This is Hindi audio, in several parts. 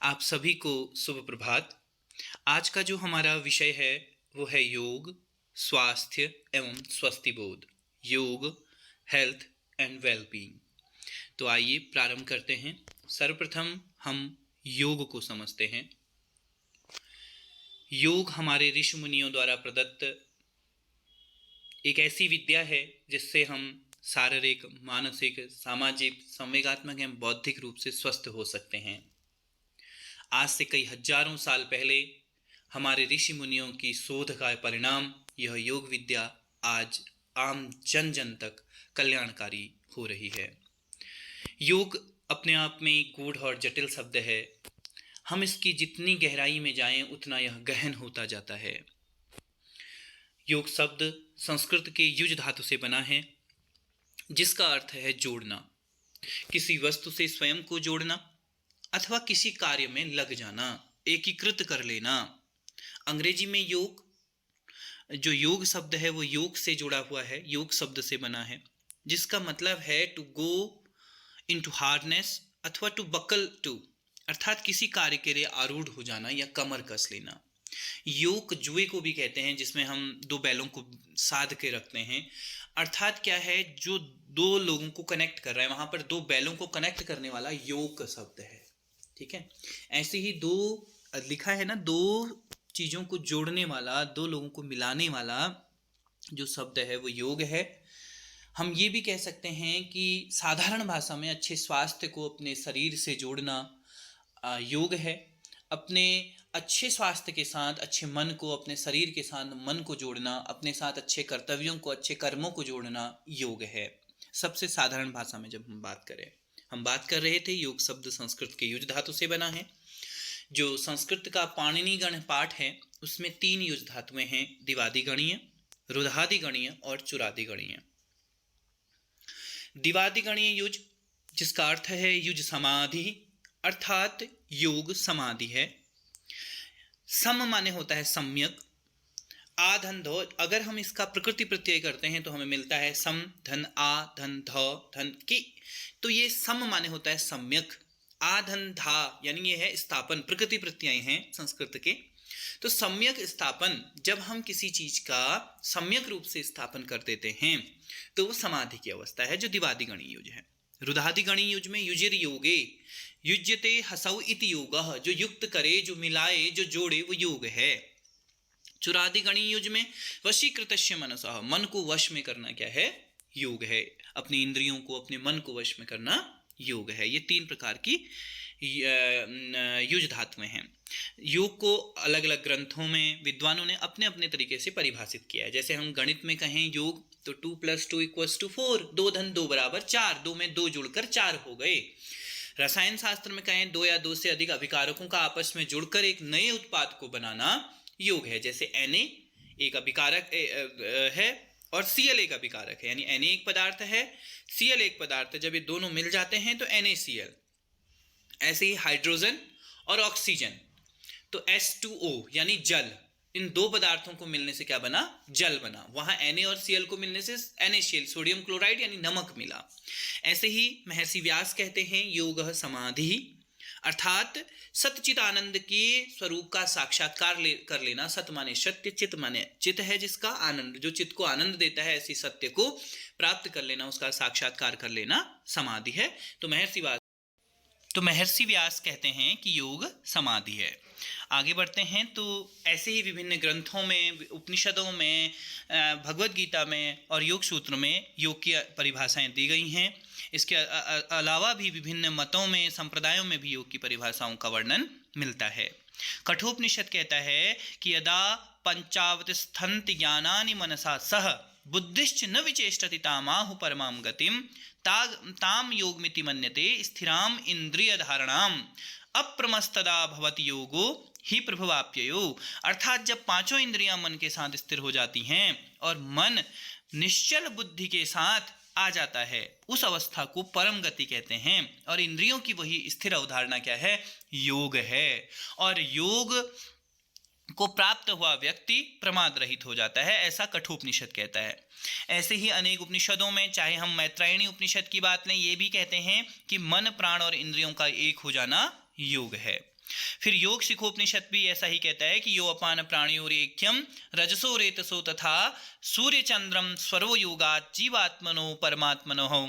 आप सभी को शुभ प्रभात। आज का जो हमारा विषय है वो है योग, स्वास्थ्य एवं स्वस्थि बोध। योग, हेल्थ एंड वेलबींग। तो आइए प्रारंभ करते हैं। सर्वप्रथम हम योग को समझते हैं। योग हमारे ऋषि मुनियों द्वारा प्रदत्त एक ऐसी विद्या है जिससे हम शारीरिक, मानसिक, सामाजिक, संवेगात्मक एवं बौद्धिक रूप से स्वस्थ हो सकते हैं। आज से कई हजारों साल पहले हमारे ऋषि मुनियों की शोध का परिणाम यह योग विद्या आज आम जन जन तक कल्याणकारी हो रही है। योग अपने आप में गूढ़ और जटिल शब्द है। हम इसकी जितनी गहराई में जाएं उतना यह गहन होता जाता है। योग शब्द संस्कृत के युज धातु से बना है, जिसका अर्थ है जोड़ना, किसी वस्तु से स्वयं को जोड़ना अथवा किसी कार्य में लग जाना, एकीकृत कर लेना। अंग्रेजी में योग, जो योग शब्द है वो योग से जुड़ा हुआ है, योग शब्द से बना है, जिसका मतलब है टू गो इनटू हार्डनेस अथवा टू बकल टू, अर्थात किसी कार्य के लिए आरूढ़ हो जाना या कमर कस लेना। योग जुए को भी कहते हैं, जिसमें हम दो बैलों को साध के रखते हैं। अर्थात क्या है, जो दो लोगों को कनेक्ट कर रहा है, वहां पर दो बैलों को कनेक्ट करने वाला योग शब्द है। ठीक है, ऐसे ही दो लिखा है ना, दो चीजों को जोड़ने वाला, दो लोगों को मिलाने वाला जो शब्द है वो योग है। हम ये भी कह सकते हैं कि साधारण भाषा में अच्छे स्वास्थ्य को अपने शरीर से जोड़ना योग है। अपने अच्छे स्वास्थ्य के साथ अच्छे मन को, अपने शरीर के साथ मन को जोड़ना, अपने साथ अच्छे कर्तव्यों को, अच्छे कर्मों को जोड़ना योग है। सबसे साधारण भाषा में जब हम बात करें, हम बात कर रहे थे योग शब्द संस्कृत के युज धातु से बना है। जो संस्कृत का पाणिनि गण पाठ है उसमें 3 युज धातुएं हैं, दिवादि गणीय, रुधादि गणीय और चुरादि गणीय। दिवादि गणीय युज, जिसका अर्थ है युज समाधि, अर्थात योग समाधि है। सम माने होता है सम्यक। आ धन धो, अगर हम इसका प्रकृति प्रत्यय करते हैं तो हमें मिलता है सम धन आ धन ध धन की, तो ये सम माने होता है सम्यक। आ धन धा यानी ये है स्थापन, प्रकृति प्रत्यय हैं संस्कृत के। तो सम्यक स्थापन, जब हम किसी चीज का सम्यक रूप से स्थापन कर देते हैं तो वो समाधि की अवस्था है, जो दिवादि गणीय युज है। रुधादि गणीय युज में युजिर योगे युज्यते हसौ इति योगः, जो युक्त करे, जो मिलाए, जो जोड़े, वो योग है। चुरादि गणीय युज में वशीकृतस्य मनसः, मन को वश में करना क्या है, योग है। अपनी इंद्रियों को, अपने मन को वश में करना योग है। ये 3 प्रकार की युज धातुएं हैं। योग को अलग अलग ग्रंथों में विद्वानों ने अपने अपने तरीके से परिभाषित किया है। जैसे हम गणित में कहें योग तो 2 + 2 = 4, 2 धन 2 बराबर 4, 2 में 2 जुड़कर 4 हो गए। रसायन शास्त्र में कहें 2 या 2 से अधिक अभिकारकों का आपस में जुड़कर एक नए उत्पाद को बनाना योग है। जैसे Na एक अभिकारक है और Cl एक अभिकारक है, यानी Na एक पदार्थ है, Cl एक पदार्थ है। जब ये दोनों मिल जाते हैं तो NaCl। ऐसे ही हाइड्रोजन और ऑक्सीजन, तो H2O यानी जल, इन 2 पदार्थों को मिलने से क्या बना, जल बना। वहां Na और Cl को मिलने से NaCl, सोडियम क्लोराइड यानी नमक मिला। ऐसे ही महर्षि व्यास कहते हैं योगः समाधि, अर्थात सतचित आनंद के स्वरूप का साक्षात्कार कर लेना। सत माने सत्य, चित माने चित है जिसका आनंद, जो चित को आनंद देता है, ऐसी सत्य को प्राप्त कर लेना, उसका साक्षात्कार कर लेना समाधि है। तो महर्षि व्यास कहते हैं कि योग समाधि है। आगे बढ़ते हैं तो ऐसे ही विभिन्न ग्रंथों में, उपनिषदों में, भगवद गीता में और योग सूत्र में योग की परिभाषाएं दी गई हैं। इसके अलावा भी विभिन्न मतों में, संप्रदायों में भी योग की परिभाषाओं का वर्णन मिलता है। कठोपनिषद कहता है कि यदा पंचावतिष्ठन्ति ज्ञानानि मनसा सह बुद्धिश्च न विचेष्टति तामाहु परमां गतिम ताम योगमिति मन्यते स्थिराम इंद्रिय धारणाम अप्रमस्तदा भवति योगो ही प्रभवाप्ययो। अर्थात जब 5 इंद्रियां मन के साथ स्थिर हो जाती हैं और मन निश्चल बुद्धि के साथ आ जाता है, उस अवस्था को परम गति कहते हैं। और इंद्रियों की वही स्थिर अवधारणा क्या है, योग है। और योग को प्राप्त हुआ व्यक्ति प्रमाद रहित हो जाता है, ऐसा कठोपनिषद कहता है। ऐसे ही अनेक उपनिषदों में, चाहे हम मैत्रायणी उपनिषद की बात लें, ये भी कहते हैं कि मन, प्राण और इंद्रियों का एक हो जाना योग है। फिर योग शिखोपनिषद भी ऐसा ही कहता है कि यो अपान प्राणियोरेख्यम रजसो रेतसो तथा सूर्य चंद्रम स्वरो योगात् जीवात्मनो परमात्मनो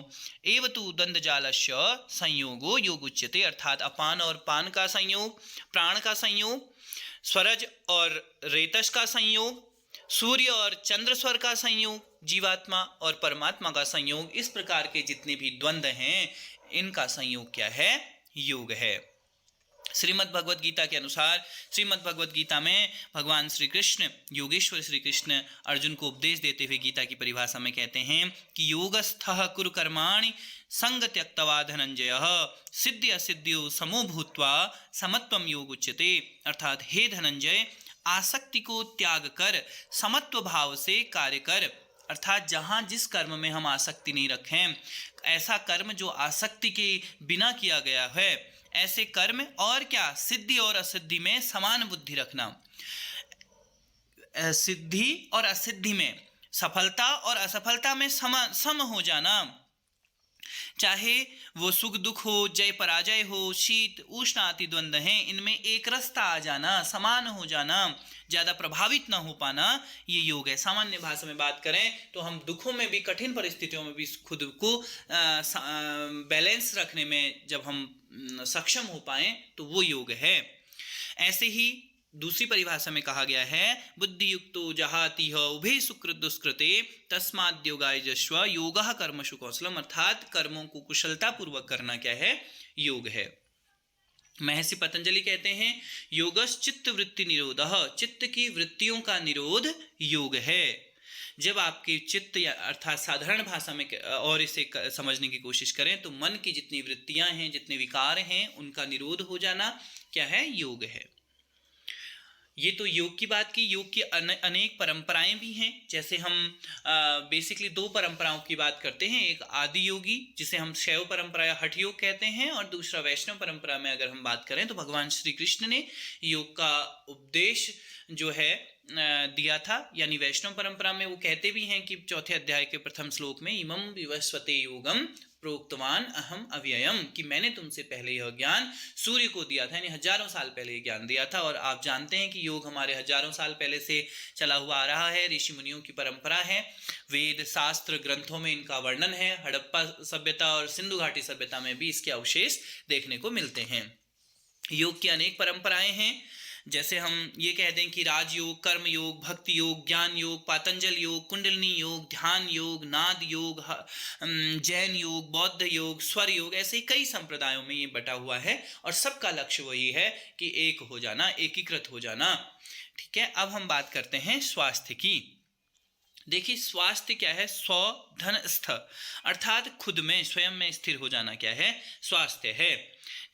एवतु दंडजालस्य संयोगो योग उच्यते। अर्थात अपान और पान का संयोग, प्राण का संयोग, स्वरज और रेतस का संयोग, सूर्य और चंद्र स्वर का संयोग, जीवात्मा और परमात्मा का संयोग, इस प्रकार के जितने भी द्वंद्व हैं इनका संयोग क्या है? योग है। श्रीमद् भगवद गीता के अनुसार, श्रीमद् भगवद गीता में भगवान श्री कृष्ण, योगेश्वर श्री कृष्ण अर्जुन को उपदेश देते हुए गीता की परिभाषा में कहते हैं कि योगस्थः कुरु कर्माणि संग त्यक्त्वा धनंजयः सिद्धि असिद्धियों समो भूत्वा समत्वम योग उच्यते। अर्थात हे धनंजय, आसक्ति को त्याग कर समत्व भाव से कार्य कर। अर्थात जहाँ जिस कर्म में हम आसक्ति नहीं रखें, ऐसा कर्म जो आसक्ति के बिना किया गया है, ऐसे कर्म, और क्या, सिद्धि और असिद्धि में समान बुद्धि रखना। सिद्धि और असिद्धि में, सफलता और असफलता में सम हो जाना। चाहे वो सुख दुख हो, जय पराजय हो, शीत उष्ण आदि द्वंद्व हैं, इनमें एक रसता आ जाना, समान हो जाना, ज़्यादा प्रभावित ना हो पाना, ये योग है। सामान्य भाषा में बात करें तो हम दुखों में भी, कठिन परिस्थितियों में भी खुद को बैलेंस रखने में जब हम सक्षम हो पाएं तो वो योग है। ऐसे ही दूसरी परिभाषा में कहा गया है बुद्धि युक्तो जहातिह उभे सुकृत दुष्कृते तस्माद् योगाय जस्व योगः कर्मसु कौशलम। अर्थात कर्मों को कुशलता पूर्वक करना क्या है? योग है। महर्षि पतंजलि कहते हैं योगस् चित्त वृत्ति निरोधः, चित्त की वृत्तियों का निरोध योग है। जब आपके चित्त, या अर्थात साधारण भाषा में और इसे समझने की कोशिश करें तो मन की जितनी वृत्तियां हैं, जितने विकार हैं, उनका निरोध हो जाना क्या है? योग है। ये तो योग की बात की। योग की अनेक परंपराएं भी हैं। जैसे हम बेसिकली दो परंपराओं की बात करते हैं, एक आदि योगी जिसे हम शैव परंपरा या हठ योग कहते हैं, और दूसरा वैष्णव परंपरा में अगर हम बात करें तो भगवान श्री कृष्ण ने योग का उपदेश जो है दिया था। यानी वैष्णव परंपरा में वो कहते भी हैं कि चौथे अध्याय के प्रथम श्लोक में इमं विवस्वते योगम प्रोक्तवान अहम अव्ययम, कि मैंने तुमसे पहले यह ज्ञान सूर्य को दिया था, यानी हजारों साल पहले यह ज्ञान दिया था। और आप जानते हैं कि योग हमारे हजारों साल पहले से चला हुआ आ रहा है, ऋषि मुनियों की परंपरा है। वेद शास्त्र ग्रंथों में इनका वर्णन है। हड़प्पा सभ्यता और सिंधु घाटी सभ्यता में भी इसके अवशेष देखने को मिलते हैं। योग की अनेक परंपराएं हैं। जैसे हम ये कह दें कि राजयोग, कर्म योग, भक्ति योग, ज्ञान योग, पातंजल योग, कुंडलिनी योग, ध्यान योग, नाद योग, जैन योग, बौद्ध योग, स्वर योग, ऐसे ही कई संप्रदायों में ये बटा हुआ है और सबका लक्ष्य वही है कि एक हो जाना, एकीकृत हो जाना। ठीक है, अब हम बात करते हैं स्वास्थ्य की। देखिए स्वास्थ्य क्या है? स्व धन स्थ, अर्थात खुद में, स्वयं में स्थिर हो जाना क्या है? स्वास्थ्य है।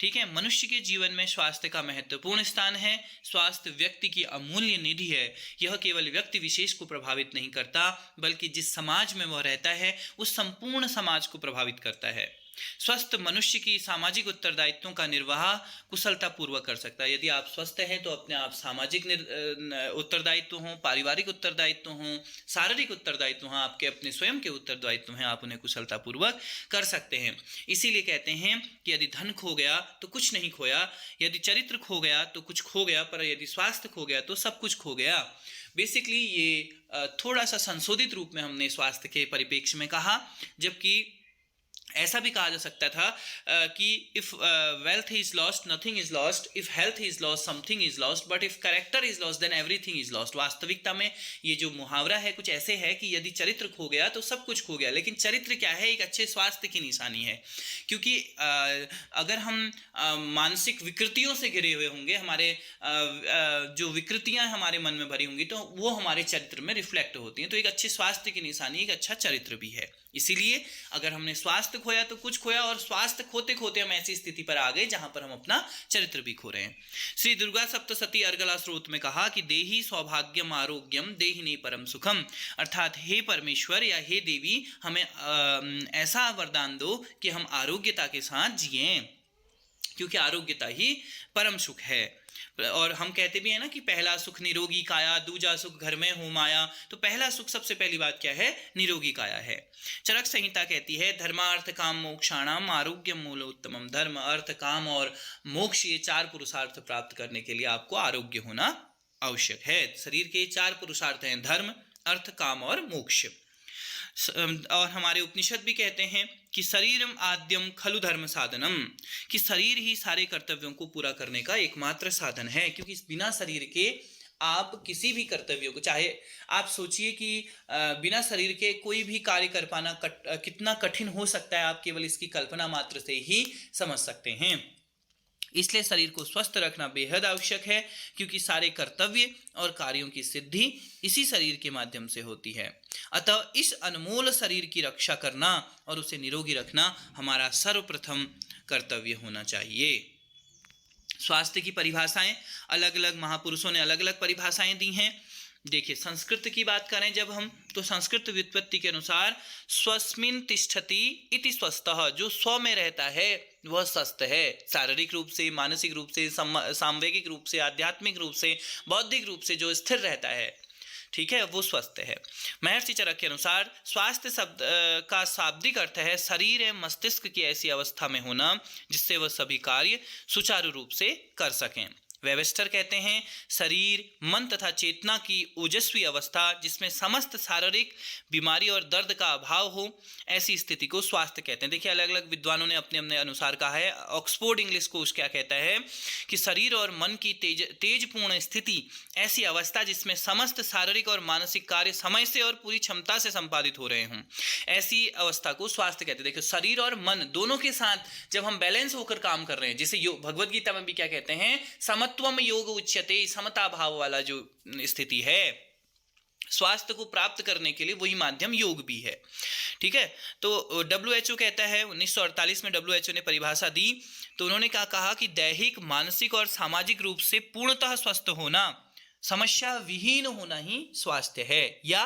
ठीक है, मनुष्य के जीवन में स्वास्थ्य का महत्वपूर्ण स्थान है। स्वास्थ्य व्यक्ति की अमूल्य निधि है। यह केवल व्यक्ति विशेष को प्रभावित नहीं करता, बल्कि जिस समाज में वह रहता है उस संपूर्ण समाज को प्रभावित करता है। स्वस्थ मनुष्य की सामाजिक उत्तरदायित्वों का निर्वाह कुशलता पूर्वक कर सकता है। यदि आप स्वस्थ हैं तो अपने आप सामाजिक उत्तरदायित्व हों, पारिवारिक उत्तरदायित्व हों, शारीरिक उत्तरदायित्व हों, आपके अपने स्वयं के उत्तरदायित्व हैं, आप उन्हें कुशलता पूर्वक कर सकते हैं। इसीलिए कहते हैं कि यदि धन खो गया तो कुछ नहीं खोया, यदि चरित्र खो गया तो कुछ खो गया, पर यदि स्वास्थ्य खो गया तो सब कुछ खो गया। बेसिकली ये थोड़ा सा संशोधित रूप में हमने स्वास्थ्य के परिप्रेक्ष्य में कहा, जबकि ऐसा भी कहा जा सकता था कि if wealth is lost nothing is lost, if health is lost something is lost, but if character is lost then everything is lost. वास्तविकता में ये जो मुहावरा है कुछ ऐसे है कि यदि चरित्र खो गया तो सब कुछ खो गया। लेकिन चरित्र क्या है? एक अच्छे स्वास्थ्य की निशानी है। क्योंकि अगर हम मानसिक विकृतियों से घिरे हुए होंगे, हमारे जो विकृतियां हमारे मन में भरी होंगी तो वो हमारे चरित्र में रिफ्लेक्ट होती हैं। तो एक अच्छे स्वास्थ्य की निशानी एक अच्छा चरित्र भी है। इसीलिए अगर हमने स्वास्थ्य खोया तो कुछ खोया, और स्वास्थ्य खोते खोते हम ऐसी स्थिति पर आ गए जहां पर हम अपना चरित्र भी खो रहे हैं। श्री दुर्गा सप्तशती अर्गला स्रोत में कहा कि देहि सौभाग्यम आरोग्यम देहिने परम सुखम, अर्थात हे परमेश्वर या हे देवी, हमें ऐसा वरदान दो कि हम आरोग्यता के साथ जिएं। क्योंकि आरोग्यता ही परम सुख है। और हम कहते भी हैं ना कि पहला सुख निरोगी काया, दूजा सुख घर में हो माया। तो पहला सुख सबसे पहली बात क्या है? निरोगी काया है। चरक संहिता कहती है धर्मार्थ काम मोक्षाणाम आरोग्य मूलोत्तमम। धर्म, अर्थ, काम और मोक्ष, ये 4 पुरुषार्थ प्राप्त करने के लिए आपको आरोग्य होना आवश्यक है। शरीर के 4 पुरुषार्थ हैं, धर्म, अर्थ, काम और मोक्ष। और हमारे उपनिषद भी कहते हैं कि शरीरम आद्यम खलु धर्म साधनम, कि शरीर ही सारे कर्तव्यों को पूरा करने का एकमात्र साधन है। क्योंकि बिना शरीर के आप किसी भी कर्तव्यों को, चाहे आप सोचिए कि बिना शरीर के कोई भी कार्य कर पाना कितना कठिन हो सकता है, आप केवल इसकी कल्पना मात्र से ही समझ सकते हैं। इसलिए शरीर को स्वस्थ रखना बेहद आवश्यक है, क्योंकि सारे कर्तव्य और कार्यों की सिद्धि इसी शरीर के माध्यम से होती है। अतः इस अनमोल शरीर की रक्षा करना और उसे निरोगी रखना हमारा सर्वप्रथम कर्तव्य होना चाहिए। स्वास्थ्य की परिभाषाएं अलग अलग महापुरुषों ने अलग अलग परिभाषाएं दी हैं। देखिए, संस्कृत की बात करें जब हम, तो संस्कृत व्युत्पत्ति के अनुसार स्वस्मिन् तिष्ठति इति स्वस्थः, जो स्व में रहता है वह स्वस्थ है। शारीरिक रूप से, मानसिक रूप से, सांवेगिक रूप से, आध्यात्मिक रूप से, बौद्धिक रूप से जो स्थिर रहता है, ठीक है, वो स्वस्थ है। महर्षि चरक के अनुसार स्वास्थ्य शब्द का शाब्दिक अर्थ है शरीर एवं मस्तिष्क की ऐसी अवस्था में होना जिससे वह सभी कार्य सुचारू रूप से कर सकें। वेबस्टर कहते हैं शरीर, मन तथा चेतना की ओजस्वी अवस्था जिसमें समस्त शारीरिक बीमारी और दर्द का अभाव हो, ऐसी स्थिति को स्वास्थ्य कहते हैं। देखिए, अलग अलग विद्वानों ने अपने अपने अनुसार कहा है। ऑक्सफोर्ड इंग्लिश कोश क्या कहता है कि शरीर और मन की तेजपूर्ण स्थिति, ऐसी अवस्था जिसमें समस्त शारीरिक और मानसिक कार्य समय से और पूरी क्षमता से संपादित हो रहे हों, ऐसी अवस्था को स्वास्थ्य कहते हैं। देखिए, शरीर और मन दोनों के साथ जब हम बैलेंस होकर काम कर रहे हैं, जिसे भगवद गीता में भी क्या कहते हैं, समत्वम योग उच्यते, समता भाव वाला जो स्थिति है, स्वास्थ्य को प्राप्त करने के लिए वही माध्यम योग भी है। ठीक है, तो WHO कहता है, 1948 में WHO ने परिभाषा दी, तो उन्होंने क्या कहा कि दैहिक, मानसिक और सामाजिक रूप से पूर्णतः स्वस्थ होना, समस्या विहीन होना ही स्वास्थ्य है। या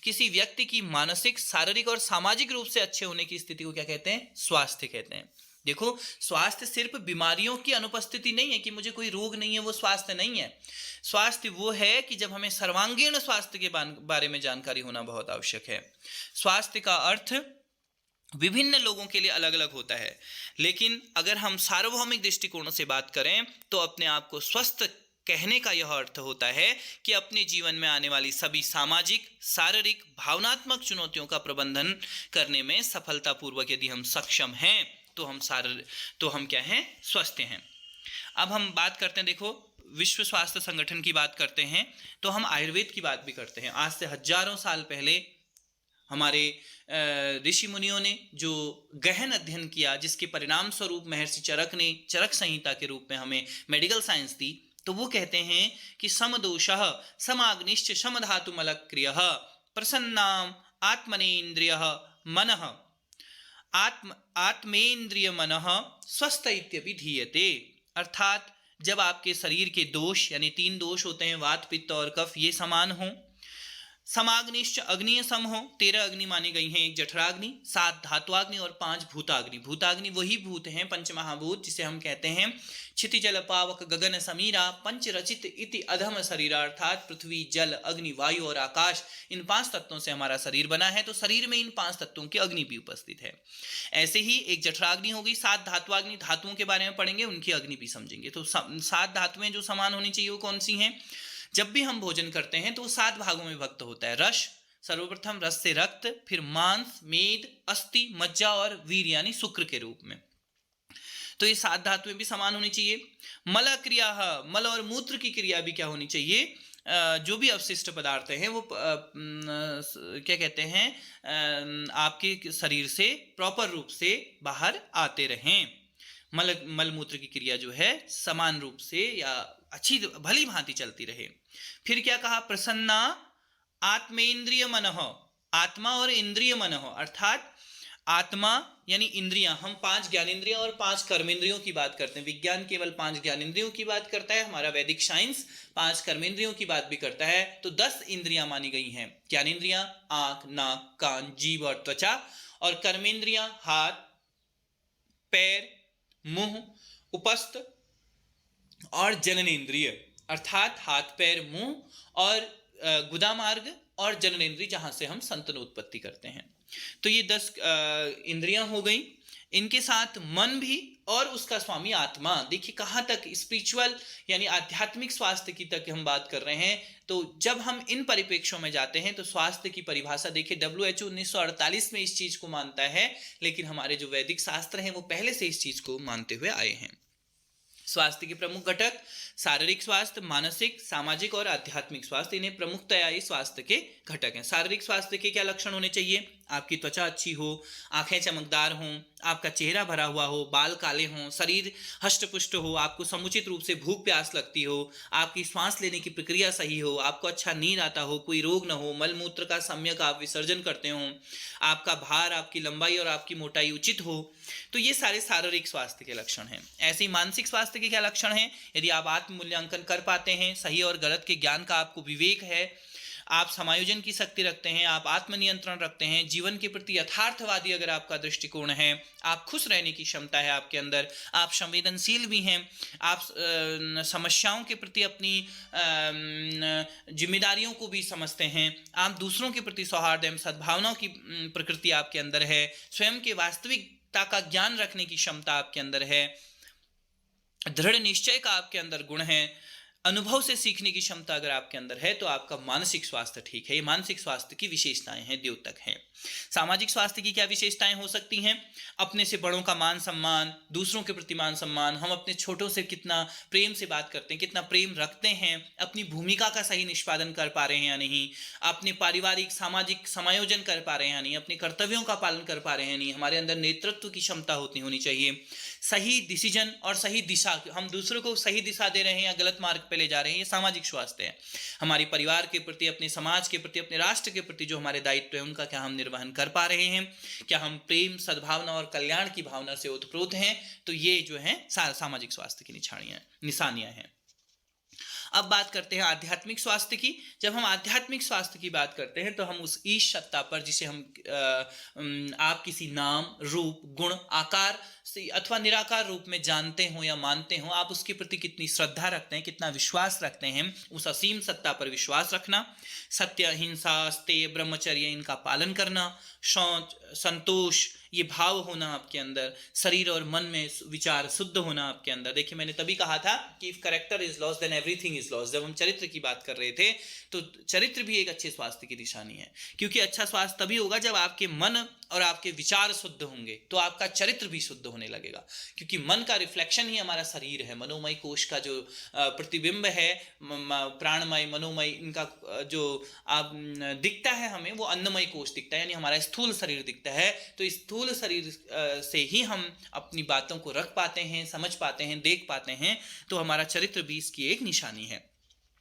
किसी व्यक्ति की मानसिक, शारीरिक और सामाजिक रूप से अच्छे होने की स्थिति को क्या कहते हैं? स्वास्थ्य कहते हैं। देखो, स्वास्थ्य सिर्फ बीमारियों की अनुपस्थिति नहीं है कि मुझे कोई रोग नहीं है, वो स्वास्थ्य नहीं है। स्वास्थ्य वो है कि जब हमें सर्वांगीण स्वास्थ्य के बारे में जानकारी होना बहुत आवश्यक है। स्वास्थ्य का अर्थ विभिन्न लोगों के लिए अलग अलग होता है, लेकिन अगर हम सार्वभौमिक दृष्टिकोण से बात करें तो अपने आप को स्वस्थ कहने का यह अर्थ होता है कि अपने जीवन में आने वाली सभी सामाजिक, शारीरिक, भावनात्मक चुनौतियों का प्रबंधन करने में सफलतापूर्वक यदि हम सक्षम हैं तो हम क्या हैं? स्वस्थ हैं। अब हम बात करते हैं, देखो, विश्व स्वास्थ्य संगठन की बात करते हैं तो हम आयुर्वेद की बात भी करते हैं। आज से हजारों साल पहले हमारे ऋषि मुनियों ने जो गहन अध्ययन किया, जिसके परिणाम स्वरूप महर्षि चरक ने चरक संहिता के रूप में हमें मेडिकल साइंस दी, तो वो कहते हैं कि समदोषः समाग्निश्च समधातुमलक्रियः प्रसन्नाम आत्मनेन्द्रियः मनः आत्मेन्द्रिय मनः स्वस्थ इत्यभिधीयते। अर्थात जब आपके शरीर के दोष, यानी 3 दोष होते हैं, वात, पित्त और कफ, ये समान हो, समाग्निश्च अग्नि सम हो, 13 अग्नि मानी गई हैं, 1 जठराग्नि, 7 धात्वाग्नि और 5 भूताग्नि। भूताग्नि वही भूत हैं, पंचमहाभूत, जिसे हम कहते हैं क्षितिजल पावक गगन समीरा पंच रचित इति अधम शरीरा। अर्थात पृथ्वी, जल, अग्नि, वायु और आकाश, इन 5 तत्वों से हमारा शरीर बना है। तो शरीर में इन 5 तत्वों की अग्नि भी उपस्थित है। ऐसे ही 1 जठराग्नि होगी, 7 धात्वाग्नि, धातुओं के बारे में पढ़ेंगे, उनकी अग्नि भी समझेंगे। तो 7 धातुएं जो समान होनी चाहिए वो कौन सी हैं? जब भी हम भोजन करते हैं तो 7 भागों में विभक्त होता है। रस, सर्वप्रथम रस से रक्त, फिर मांस, मेद, अस्थि, मज्जा और वीर यानी शुक्र के रूप में। तो ये 7 धातुएं भी समान होनी चाहिए। मल क्रिया, मल और मूत्र की क्रिया भी क्या होनी चाहिए? जो भी अवशिष्ट पदार्थ हैं वो क्या कहते हैं, आपके शरीर से प्रॉपर रूप से बाहर आते रहें। मल मूत्र की क्रिया जो है समान रूप से या अच्छी भली भांति चलती रहे। फिर क्या कहा? प्रसन्ना आत्मेन्द्रिय मनः, आत्मा और इंद्रिय मनः, अर्थात आत्मा यानी इंद्रियां, हम 5 ज्ञानेंद्रियों और 5 कर्मेंद्रियों की बात करते हैं। विज्ञान केवल 5 ज्ञानेंद्रियों की बात करता है, हमारा वैदिक साइंस 5 कर्मेंद्रियों की बात भी करता है। तो 10 इंद्रियां मानी गई हैं। ज्ञानेंद्रियां आंख, नाक, कान, जीभ और त्वचा, और कर्मेंद्रियां हाथ, पैर, मुंह उपस्थ और जननेंद्रिय अर्थात हाथ पैर मुंह और गुदा मार्ग और जननेंद्रिय जहां से हम संतानोत्पत्ति करते हैं। तो ये 10 इंद्रियां हो गई, इनके साथ मन भी और उसका स्वामी आत्मा। देखिए कहाँ तक स्पिरिचुअल यानी आध्यात्मिक स्वास्थ्य की तक हम बात कर रहे हैं। तो जब हम इन परिप्रेक्ष्यों में जाते हैं तो स्वास्थ्य की परिभाषा देखिए WHO 1948 में इस चीज को मानता है, लेकिन हमारे जो वैदिक शास्त्र हैं वो पहले से इस चीज को मानते हुए आए हैं। स्वास्थ्य के प्रमुख घटक शारीरिक स्वास्थ्य, मानसिक, सामाजिक और आध्यात्मिक स्वास्थ्य, इन्हें प्रमुखतया ये स्वास्थ्य के घटक हैं। शारीरिक स्वास्थ्य के क्या लक्षण होने चाहिए? आपकी त्वचा अच्छी हो, आंखें चमकदार हों, आपका चेहरा भरा हुआ हो, बाल काले हों, शरीर हष्टपुष्ट हो, आपको समुचित रूप से भूख प्यास लगती हो, आपकी सांस लेने की प्रक्रिया सही हो, आपको अच्छा नींद आता हो, कोई रोग न हो, मल मूत्र का सम्यक आप विसर्जन करते हो, आपका भार, आपकी लंबाई और आपकी मोटाई उचित हो। तो ये सारे शारीरिक स्वास्थ्य के लक्षण हैं। ऐसे ही मानसिक स्वास्थ्य के क्या लक्षण हैं? यदि आप आत्म मूल्यांकन कर पाते हैं, सही और गलत के ज्ञान का आपको विवेक है, आप समायोजन की शक्ति रखते हैं, आप आत्मनियंत्रण रखते हैं, जीवन के प्रति यथार्थवादी अगर आपका दृष्टिकोण है, आप खुश रहने की क्षमता है आपके अंदर, आप संवेदनशील भी हैं, आप समस्याओं के प्रति अपनी जिम्मेदारियों को भी समझते हैं, आप दूसरों के प्रति सौहार्द एवं सद्भावनाओं की प्रकृति आपके अंदर है, स्वयं के वास्तविकता का ज्ञान रखने की क्षमता आपके अंदर है, दृढ़ निश्चय का आपके अंदर गुण है, अनुभव से सीखने की क्षमता अगर आपके अंदर है, तो आपका मानसिक स्वास्थ्य ठीक है। ये मानसिक स्वास्थ्य की विशेषताएं हैं, द्योतक हैं। सामाजिक स्वास्थ्य की क्या विशेषताएं हो सकती हैं? अपने से बड़ों का मान सम्मान, दूसरों के प्रति मान सम्मान, हम अपने छोटों से कितना प्रेम से बात करते हैं, कितना प्रेम रखते हैं, अपनी भूमिका का सही निष्पादन कर पा रहे हैं या नहीं, अपने पारिवारिक सामाजिक समायोजन कर पा रहे हैं या नहीं, अपने कर्तव्यों का पालन कर पा रहे हैं नहीं, हमारे अंदर नेतृत्व की क्षमता होनी चाहिए, सही डिसीजन और सही दिशा, हम दूसरों को सही दिशा दे रहे हैं या गलत मार्ग पे ले जा रहे हैं, ये सामाजिक स्वास्थ्य है। हमारे परिवार के प्रति, अपने समाज के प्रति, अपने राष्ट्र के प्रति जो हमारे दायित्व है उनका क्या हम निर्वहन कर पा रहे हैं, क्या हम प्रेम, सद्भावना और कल्याण की भावना से ओतप्रोत हैं। तो ये जो है सामाजिक स्वास्थ्य की निशानियां हैं। अब बात करते हैं आध्यात्मिक स्वास्थ्य की। जब हम आध्यात्मिक स्वास्थ्य की बात करते हैं तो हम उस ईश सत्ता पर, जिसे हम आप किसी नाम, रूप, गुण, आकार से अथवा निराकार रूप में जानते हो या मानते हो, आप उसके प्रति कितनी श्रद्धा रखते हैं, कितना विश्वास रखते हैं, उस असीम सत्ता पर विश्वास रखना, सत्य, अहिंसा, अस्तेय, ब्रह्मचर्य इनका पालन करना, शौच, संतोष, ये भाव होना आपके अंदर, शरीर और मन में विचार शुद्ध होना आपके अंदर। देखिए मैंने तभी कहा था कि if character is lost then everything is lost. जब हम चरित्र की बात कर रहे थे तो चरित्र भी एक अच्छे स्वास्थ्य की निशानी है, क्योंकि अच्छा स्वास्थ्य तभी होगा जब आपके मन और आपके विचार शुद्ध होंगे, तो आपका चरित्र भी शुद्ध होने लगेगा, क्योंकि मन का रिफ्लेक्शन ही हमारा शरीर है। मनोमय कोश का जो प्रतिबिंब है, प्राणमय, मनोमय, इनका जो दिखता है हमें, वो अन्नमय कोश दिखता है, यानी हमारा स्थूल शरीर दिखता है। तो स्थूल शरीर से ही हम अपनी बातों को रख पाते हैं, समझ पाते हैं, देख पाते हैं। तो हमारा चरित्र भी इसकी एक निशानी है।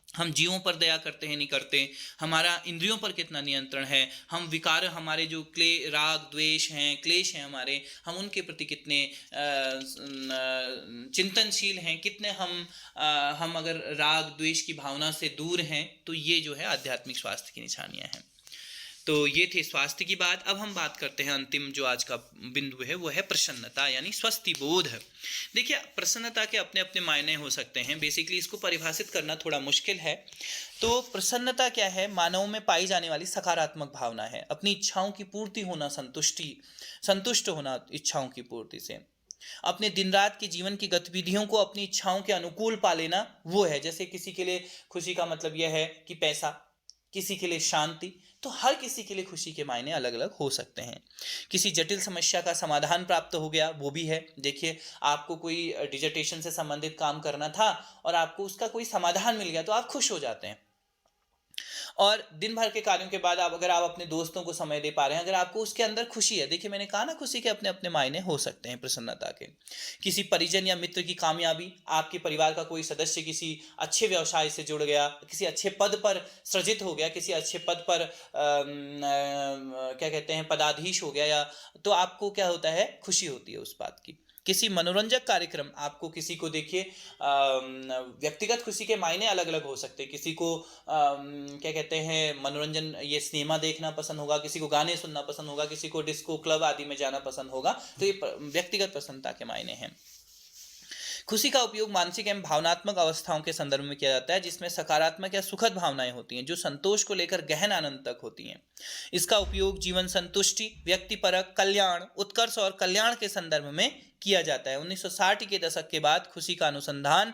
हम जीवों पर दया करते हैं, नहीं करते, हमारा इंद्रियों पर कितना नियंत्रण है, हम विकार, हमारे जो राग द्वेष हैं, क्लेश हैं हमारे, हम उनके प्रति कितने चिंतनशील हैं, कितने हम अगर राग द्वेष की भावना से दूर हैं, तो ये जो है आध्यात्मिक स्वास्थ्य की निशानियां हैं। तो ये थे स्वास्थ्य की बात। अब हम बात करते हैं अंतिम जो आज का बिंदु है, वो है प्रसन्नता यानी स्वस्ति बोध। देखिए प्रसन्नता के अपने अपने मायने हो सकते हैं, बेसिकली इसको परिभाषित करना थोड़ा मुश्किल है। तो प्रसन्नता क्या है? मानव में पाई जाने वाली सकारात्मक भावना है, अपनी इच्छाओं की पूर्ति होना, संतुष्ट होना इच्छाओं की पूर्ति से, अपने दिन रात के जीवन की गतिविधियों को अपनी इच्छाओं के अनुकूल पा लेना, वो है। जैसे किसी के लिए खुशी का मतलब यह है कि पैसा, किसी के लिए शांति, तो हर किसी के लिए खुशी के मायने अलग अलग हो सकते हैं। किसी जटिल समस्या का समाधान प्राप्त हो गया, वो भी है। देखिए आपको कोई डिजर्टेशन से संबंधित काम करना था और आपको उसका कोई समाधान मिल गया, तो आप खुश हो जाते हैं। और दिन भर के कार्यों के बाद अगर आप अपने दोस्तों को समय दे पा रहे हैं, अगर आपको उसके अंदर खुशी है, देखिए मैंने कहा ना, खुशी के अपने अपने मायने हो सकते हैं प्रसन्नता के। किसी परिजन या मित्र की कामयाबी, आपके परिवार का कोई सदस्य किसी अच्छे व्यवसाय से जुड़ गया, किसी अच्छे पद पर सृजित हो गया, किसी अच्छे पद पर क्या कहते हैं, पदाधीश हो गया, या तो आपको क्या होता है, खुशी होती है उस बात की। किसी मनोरंजक कार्यक्रम, आपको किसी को देखिए व्यक्तिगत खुशी के मायने अलग अलग हो सकते हैं। किसी को क्या कहते हैं, मनोरंजन, ये सिनेमा देखना पसंद होगा, किसी को गाने सुनना पसंद होगा, किसी को डिस्को क्लब आदि में जाना पसंद होगा, तो ये व्यक्तिगत प्रसन्नता के मायने हैं। खुशी का उपयोग मानसिक एवं भावनात्मक अवस्थाओं के संदर्भ में किया जाता है जिसमें सकारात्मक या सुखद भावनाएं होती हैं जो संतोष को लेकर गहन आनंद तक होती हैं। इसका उपयोग जीवन संतुष्टि, व्यक्तिपरक कल्याण, उत्कर्ष और कल्याण के संदर्भ में किया जाता है। 1960 के दशक के बाद खुशी का अनुसंधान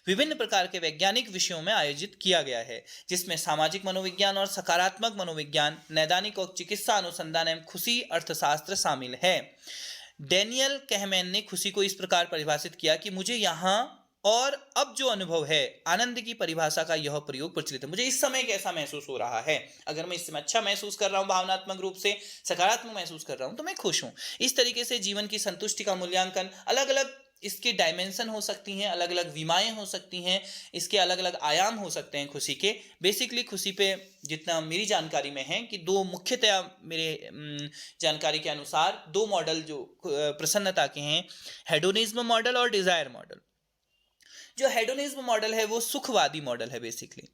विभिन्न प्रकार के वैज्ञानिक विषयों में आयोजित किया गया है जिसमें सामाजिक मनोविज्ञान और सकारात्मक मनोविज्ञान, नैदानिक और चिकित्सा अनुसंधान एवं खुशी अर्थशास्त्र शामिल है। डैनियल कहमेन ने खुशी को इस प्रकार परिभाषित किया कि मुझे यहाँ और अब जो अनुभव है, आनंद की परिभाषा का यह प्रयोग प्रचलित है। मुझे इस समय कैसा महसूस हो रहा है, अगर मैं इस समय अच्छा महसूस कर रहा हूँ, भावनात्मक रूप से सकारात्मक महसूस कर रहा हूँ तो मैं खुश हूँ। इस तरीके से जीवन की संतुष्टि का मूल्यांकन अलग अलग इसके डायमेंशन हो सकती हैं, अलग अलग विमाएँ हो सकती हैं, इसके अलग अलग आयाम हो सकते हैं खुशी के। बेसिकली खुशी पे जितना मेरी जानकारी में है कि दो मुख्यतया मेरे जानकारी के अनुसार दो मॉडल जो प्रसन्नता के हैं, हेडोनिज्म मॉडल और डिजायर मॉडल। जो हेडोनिज्म मॉडल है वो सुखवादी मॉडल है। बेसिकली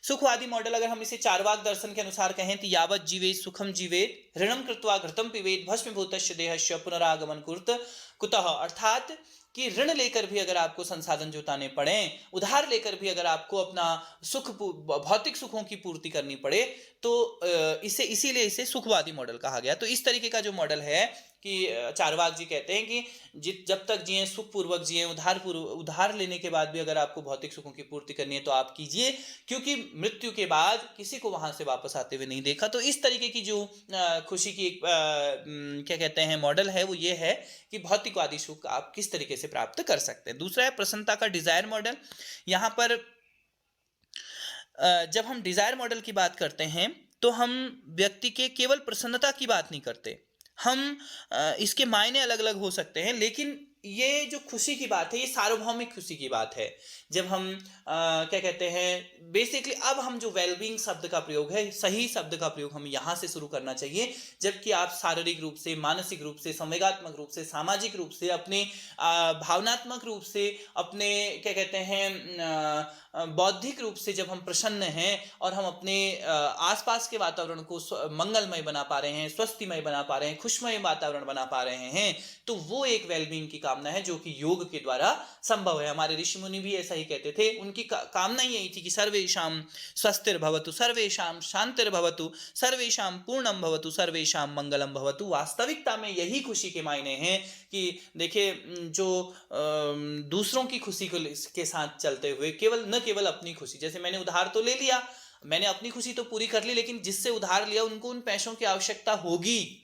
सुखवादी मॉडल अगर हम इसे चार्वाक दर्शन के अनुसार कहें तो यावत जीवेत सुखम जीवेत, ऋणम कृत्वा घृतम पिबेत, भस्मीभूतस्य देहस्य पुनरागमन कुरुत कुतः, अर्थात कि ऋण लेकर भी अगर आपको संसाधन जुटाने पड़े, उधार लेकर भी अगर आपको अपना सुख, भौतिक सुखों की पूर्ति करनी पड़े तो इसे इसीलिए इसे सुखवादी मॉडल कहा गया। तो इस तरीके का जो मॉडल है कि चार्वाक जी कहते हैं कि जब तक जिए सुखपूर्वक जिए, उधार लेने के बाद भी अगर आपको भौतिक सुखों की पूर्ति करनी है तो आप कीजिए, क्योंकि मृत्यु के बाद किसी को वहां से वापस आते हुए नहीं देखा। तो इस तरीके की जो खुशी की क्या कहते हैं मॉडल है वो ये है कि भौतिकवादी सुख आप किस तरीके से प्राप्त कर सकते हैं। दूसरा है प्रसन्नता का डिजायर मॉडल। यहाँ पर जब हम डिजायर मॉडल की बात करते हैं तो हम व्यक्ति के केवल प्रसन्नता की बात नहीं करते, हम इसके मायने अलग अलग हो सकते हैं, लेकिन ये जो खुशी की बात है ये सार्वभौमिक खुशी की बात है। जब हम क्या कहते हैं बेसिकली अब हम जो वेलबींग शब्द का प्रयोग है, सही शब्द का प्रयोग हम यहाँ से शुरू करना चाहिए, जबकि आप शारीरिक रूप से, मानसिक रूप से, संवेगात्मक रूप से, सामाजिक रूप से, अपने भावनात्मक रूप से, अपने क्या कहते हैं बौद्धिक रूप से जब हम प्रसन्न हैं और हम अपने आसपास के वातावरण को मंगलमय बना पा रहे हैं, स्वस्तिमय बना पा रहे हैं, खुशमय वातावरण बना पा रहे हैं, तो वो एक वेलबींग की कामना है जो कि योग के द्वारा संभव है। हमारे ऋषि मुनि भी ऐसा ही कहते थे, उनकी कामना यही थी कि सर्वेषां स्वस्तिर्भवतु, सर्वेषां शांतिर्भवतु, सर्वेषां पूर्णं भवतु, सर्वेषां मंगलम भवतु। वास्तविकता में यही खुशी के मायने हैं कि देखिए जो दूसरों की खुशी के साथ चलते हुए केवल अपनी खुशी, जैसे मैंने उधार तो ले लिया, मैंने अपनी खुशी तो पूरी कर ली, लेकिन जिससे उधार लिया उनको उन पैसों की आवश्यकता होगी,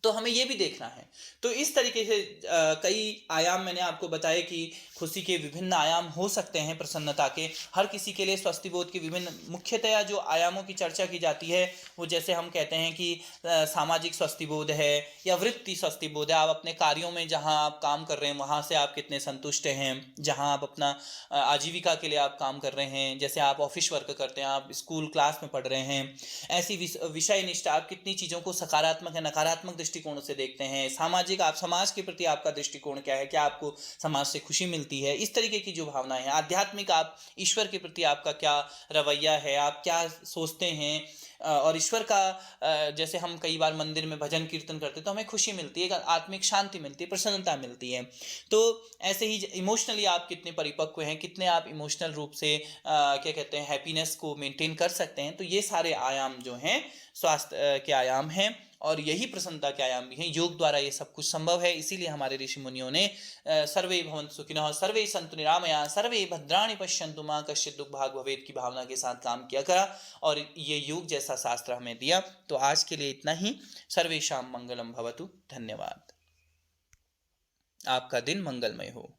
तो हमें ये भी देखना है। तो इस तरीके से कई आयाम मैंने आपको बताए कि खुशी के विभिन्न आयाम हो सकते हैं प्रसन्नता के। हर किसी के लिए स्वस्तिबोध के विभिन्न मुख्यतया जो आयामों की चर्चा की जाती है वो जैसे हम कहते हैं कि सामाजिक स्वस्तिबोध है या वृत्ति स्वस्तिबोध है। आप अपने कार्यों में जहां आप काम कर रहे हैं वहां से आप कितने संतुष्ट हैं, जहां आप अपना आजीविका के लिए आप काम कर रहे हैं, जैसे आप ऑफिस वर्क करते हैं, आप स्कूल क्लास में पढ़ रहे हैं, ऐसी विषय निष्ठा, आप कितनी चीज़ों को सकारात्मक या नकारात्मक दृष्टिकोण से देखते हैं, सामाजिक, आप समाज के प्रति आपका दृष्टिकोण क्या है, क्या आपको समाज से खुशी मिलती है, इस तरीके की जो भावनाएं हैं। आध्यात्मिक, आप ईश्वर के प्रति आपका क्या रवैया है, आप क्या सोचते हैं, और ईश्वर का जैसे हम कई बार मंदिर में भजन कीर्तन करते हैं तो हमें खुशी मिलती है, आत्मिक शांति मिलती है, प्रसन्नता मिलती है। तो ऐसे ही इमोशनली आप कितने परिपक्व हैं, कितने आप इमोशनल रूप से क्या कहते हैं हैप्पीनेस को मेंटेन कर सकते हैं। तो ये सारे आयाम जो हैं स्वास्थ्य के आयाम हैं और यही प्रसन्नता के आयाम भी हैं। योग द्वारा ये सब कुछ संभव है, इसीलिए हमारे ऋषि मुनियों ने सर्वे भवन्तु सुखिनः, सर्वे सन्तु निरामया, सर्वे भद्राणि पश्यन्तु मा कश्चित् दुःखभाग् भवेत् की भावना के साथ काम किया करा और ये योग जैसा शास्त्र हमें दिया। तो आज के लिए इतना ही। सर्वेषां मंगलम भवतु। धन्यवाद। आपका दिन मंगलमय हो।